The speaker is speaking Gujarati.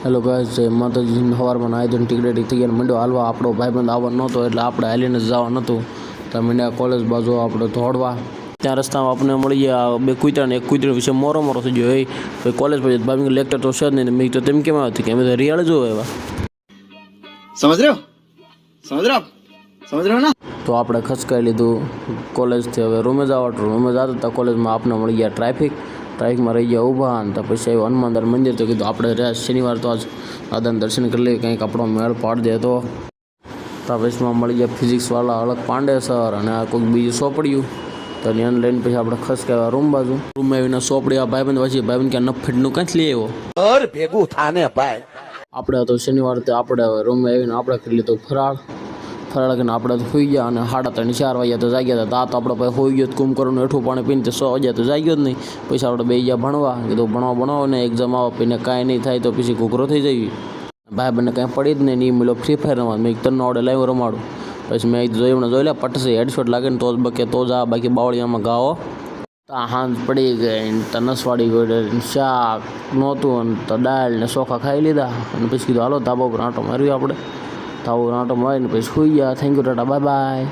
હેલો ગાઈસ, જય માતાજી. સવારમાં નાહી ધોઈને ટિકિટ થઈ ગયા મંડ્યો હાલવા. આપણો ભાઈબંધ આવવાનો નહોતો એટલે આપણે હાલીને જવા નહોતું તો મંડ્યા કોલેજ બાજુ આપણે દોડવા. ત્યાં રસ્તામાં આપણે મળી ગયા બે કૂતરાને. એક કૂતરા વિશે મોરો થઈ ગયો. એ ભાઈ કોલેજ પછી ભાઈ લેક્ચર તો છે જ નહીં. મેં તો તેમ કેમ આવ્યો કે અમે તો રિયાળ જો એવા સમજ રહ્યો ના. તો આપણે ખસકાઈ લીધું કોલેજથી. હવે રૂમે જવા જતા હતા કોલેજમાં આપણે મળી ગયા ટ્રાફિકમાં રહી ગયા ઊભા. અને તો પછી આવ્યું હનુમાનદાર મંદિર. તો કીધું આપણે રહ્યા શનિવાર તો આજ દાદાને દર્શન કરી લઈએ, કંઈક આપણો મેળ પાડી દે. તો ટ્રાફિકમાં મળી ગયા ફિઝિક્સવાળા અલગ પાંડે સર અને આ કોઈક બીજું સોંપડ્યું. તો ત્યાં લઈને પછી આપણે ખસકાવ્યા રૂમ બાજુ. રૂમમાં આવીને સોંપડી આ ભાઈબંધ વાંચી. ભાઈબંધ ક્યાં નફેટનું ક્યાંથી લઈ આવ્યો ભેગું થાને ભાઈ. આપણે તો શનિવાર તો આપણે રૂમમાં આવીને આપણે કરી લીધું ફરાળ કરીને આપણે તો સુઈ ગયા. અને 3:30-4 વાગ્યા તો જાગ્યા હતા. તો આપણે પછી હોઈ ગયો કુંભકરણનું હેઠું પાણી પીને 6 વાગ્યા તો જાગ્યો જ નહીં. પછી આપણે બે ગયા ભણવા. કીધું ભણવા ને એક્ઝામ આવે પીને કાંઈ નહીં થાય તો પછી ઘૂઘરો થઈ જઈએ. ભાઈ બંને કાંઈ પડી જ નહીં. મળ્યો ફ્રી ફાયર રમવા. મેં તને આવડે લાવ્યો રમાડું. પછી મેં જોઈ લે પટશે હેડશોટ લાગે ને તો જ બકે તો જા, બાકી બાવળિયામાં ગાવો. હાંજ પડી ગઈ તો નસવાડી ગઈ. શાક નહોતું અને તો દાળ ને ચોખા ખાઈ લીધા. અને પછી કીધું હાલો ધાબા ઉપર આંટો માર્યો આપણે. ધાબા ઉપર આંટો મારીને પછી સુઈ ગયા. Thank you, Tata, bye bye.